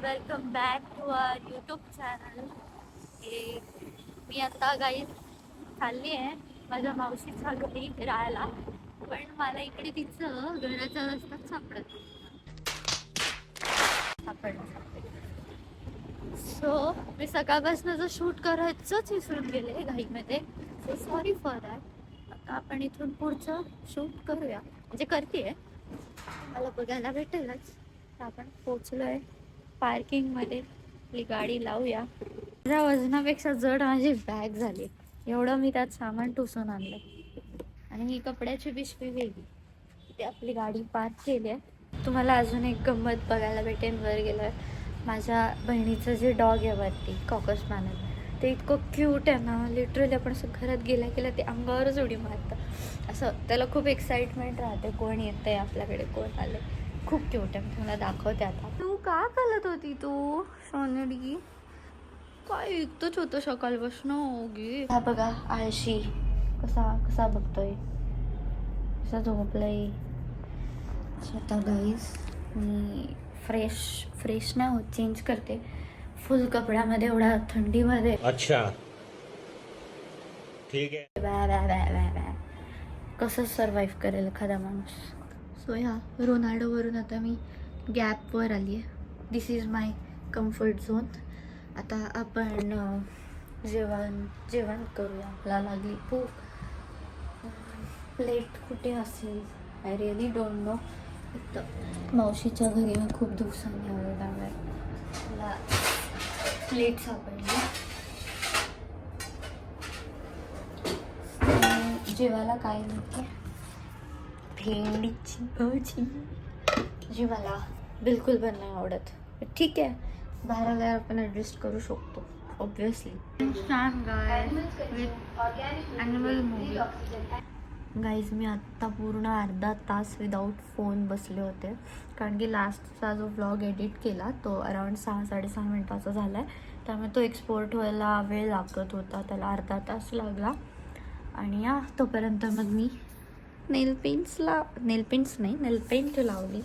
Welcome back to our YouTube channel. मी आता guys चालली आहे माझ्या मावशीच्या घरी राहायला, पण मला इकडे तिचं घराचा रस्ता सापडला. सो मी सकाळपासून जो शूट करायचंच विसरून गेले घाईमध्ये. So sorry for that. आता आपण इथून पुढचं शूट करूया, म्हणजे करते मला बघायला भेटेलच. आपण पोचलोय पार्किंगमध्ये, आपली गाडी लावूया. माझ्या वजनापेक्षा जड माझी बॅग झाली, एवढं मी त्यात सामान टुसून आणलं. आणि ही कपड्याची पिशवी वेगळी. ते आपली गाडी पार्क केली आहे. तुम्हाला अजून एक गंमत बघायला भेटेल. वर गेलं माझ्या बहिणीचं जे डॉग आहे वरती, कॉकर स्पॅनियल, ते इतकं क्यूट आहे ना. लिटरली आपण असं घरात गेल्या गेल्या ते अंगावरच उडी मारतं. असं त्याला खूप एक्साइटमेंट राहते, कोण येतंय आपल्याकडे, कोण आले. खूप क्यूट आहे. मी तुम्हाला दाखवते आता. तू का करत होती तू सोनेरी? काय ऐकतच होतं सकाळपासून ओगी. हा बघा आळशी कसा कसा बघतोय, कसा झोपलाय. आता गाईज मी फ्रेश नाही होत, चेंज करते फुल कपड्यामध्ये एवढ्या थंडीमध्ये. अच्छा ठीक आहे. कसं सर्वाइव्ह करेल एखादा माणूस. सो ह्या रोनाल्डोवरून आता मी गॅपवर आली आहे. दिस इज माय कम्फर्ट झोन. आता आपण जेवण करूया. आपल्याला लागली भूक. प्लेट कुठे असेल आय रिअली डोंट नो. मावशीच्या घरी मी खूप दिवसांनी आले, त्यामुळे मला प्लेट सापडली. जेवायला काय नव्हते, भेंडीची भाजी जी मला बिलकुल पण नाही आवडत. ठीक आहे, बाहेर आल्यावर आपण ॲडजस्ट करू शकतो ऑब्विसली. Animal movie. गाईज मी आत्ता पूर्ण अर्धा तास विदाऊट फोन बसले होते, कारण की लास्टचा जो व्लॉग एडिट केला तो अराउंड 6-6.5 मिनटाचा झाला आहे. त्यामुळे तो एक्सपोर्ट व्हायला वेळ लागत होता, त्याला अर्धा तास लागला. आणि तोपर्यंत मग मी नेल पेंट लावली.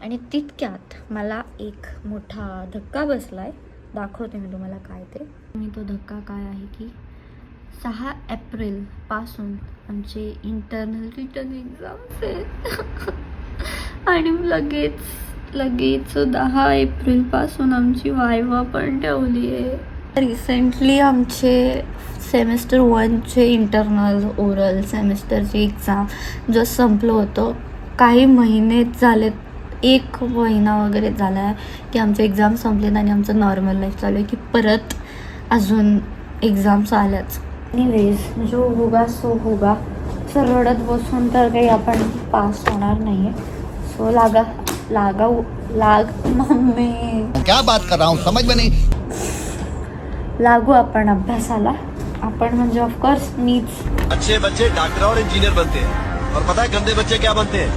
आणि तितक्यात मला एक मोठा धक्का बसला आहे. दाखवते मी तुम्हाला काय ते. तो धक्का काय आहे की 6 एप्रिलपासून आमचे इंटरनल रिटर्न एक्झाम्स आहेत. आणि लगेच 10 एप्रिलपासून आमची वायवा पण ठेवली आहे. रिसेंटली आमचे सेमिस्टर 1चे इंटरनल ओरल सेमिस्टरची एक्झाम जस्ट संपलं होतं. काही महिनेच झालेत, 1 महिना वगैरे झाला आहे की आमचे एक्झाम संपलेत आणि आमचं नॉर्मल लाईफ चालू आहे की परत अजून एक्झाम्स आल्याच. एनिवेज जो होगा सो होगा. सर रडत बसून तर काही आपण पास होणार नाही आहे. सो लाग मम्मी, क्या बात कर रहा हूँ समझ में नहीं. लागू आपण अभ्यासाला. आपण म्हणजे ऑफकोर्स मीच. अच्छे बच्चे डॉक्टर और इंजीनियर बनते हैं, और पता है गंदे बच्चे क्या बनते हैं.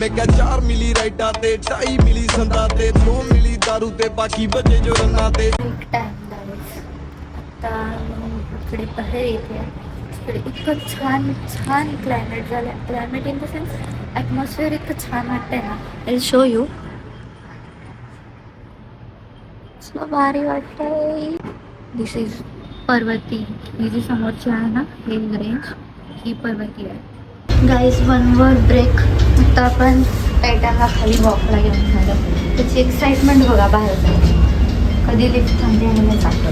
मैं क्या 4 मिली राइट आते, 2.5 मिली संदाते, 2 मिली दारू ते, बाकी बचे जो रन्नाते. एक टाइम लागेल. आता इकडे बाहेर येते. इकडे इतकं छान क्लायमेट झालं. Climate in the sense atmosphere इतकं छान वाटतंय ना. I show you. भारी वाटतंय. दिस इज पर्वती. ही जी समोरची आहे ना ही रेंज, ही पर्वती आहे. गाईज 1 वर ब्रेक. आता आपण टायटनला खाली वॉकला घेऊन झालं. त्याची एक्साइटमेंट बघा बाहेर जायची. कधी लिफ्ट थांबली आणि मी जातो.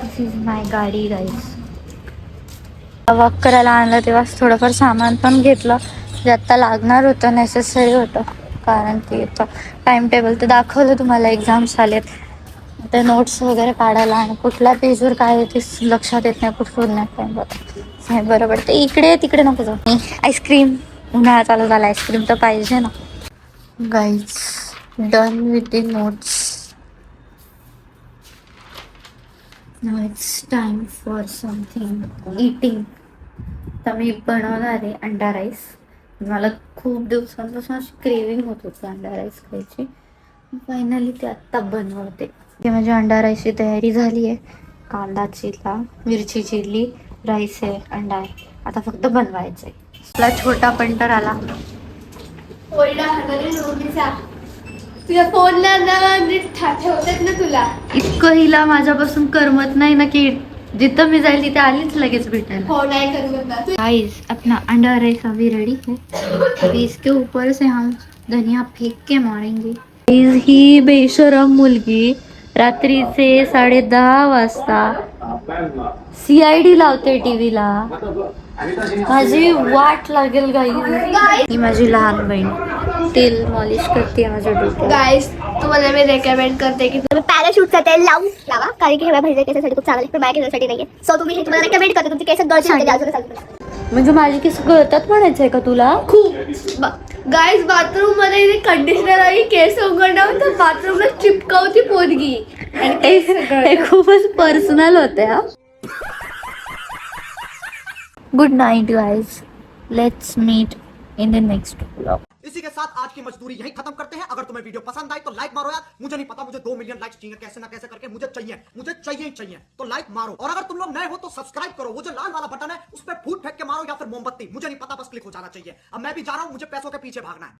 दिस इज माय गाडी गाईज. वॉक करायला आणलं तेव्हा थोडंफार सामान पण घेतलं जे आत्ता लागणार होतं, नेसेसरी होतं. कारण की टाइम टेबल तर दाखवलं तुम्हाला, एक्झाम्स आलेत. ते नोट्स वगैरे काढायला आणि कुठल्या पेजवर काय आहे ते लक्षात येत नाही, कुठं शोधण्यात टाइम जातो. बरोबर ते इकडे तिकडे नको जाऊ. आईस्क्रीम, उन्हाळा चालू झाला, आईस्क्रीम तर पाहिजे ना. Guys done with the notes. Now it's time for something eating. तर मी बनवणार आहे अंडा राईस. मला खूप दिवसांपासून अशी क्रेविंग होत होती अंडा राईस खायची. फायनली ते आत्ता बनवते. ते माझी अंडा राईसची तयारी झाली आहे. कांदा चिरला, मिरची चिरली, राईस आहे, अंडा आहे. आता फक्त बनवायचं आहे. आपला छोटा पंटर आला. तुझ्या फोनला ना नीट ठेवतात ना तुला. इतकं हिला माझ्यापासून करमत नाही ना की जिथं मी जाईल तिथे आलीच लगेच भेटायला. हो नाही करत ना तू. गाइस अपना अंडा राइस अभी रेडी है, अभी इसके ऊपर से हम धनिया फेंक के मारेंगे. Guys, ही बेशरम मुलगी रात्रीचे 10:30 वाजता CID लावते टीव्हीला. माझी वाट लागेल गाईज. ही माझी लहान बहीण तेल मॉलिश करते माझ्या डोक्यात. गाईस तुम्हाला मी रेकमेंड करते की तुम्ही पॅराशूटचा तेल लावा, कारण की हे माझ्या केसासाठी खूप चांगलं आहे, पण माझ्या केसासाठी नाहीये. सो तुम्ही हे तुम्हाला रेकमेंड करते, तुमची केस गळतील. म्हणजे माझी केस गळतात म्हणायचंय का तुला? खूप गाईस बाथरूम मध्ये कंडिशनर आणि केस उघडणार तर बाथरूमला चिपकवती पोरगी आणि हे खूपच पर्सनल होते. हा good night guys, let's meet in the next vlog. इसी के साथ आज की मजदूरी यही खत्म करते हैं. अगर तुम्हें वीडियो पसंद आई तो लाइक मारो यार. मुझे नहीं पता, मुझे 2 मिलियन लाइक्स चाहिए कैसे ना कैसे करके. मुझे चाहिए ही चाहिए. तो लाइक मारो. और अगर तुम लोग नए हो तो सब्सक्राइब करो. वो जो लाल वाला बटन है उस पर फूट फेंक के मारो या फिर मोमबत्ती, मुझे नहीं पता, बस क्लिक हो जाना चाहिए. अब मैं भी जा रहा हूं, मुझे पैसों के पीछे भागना है.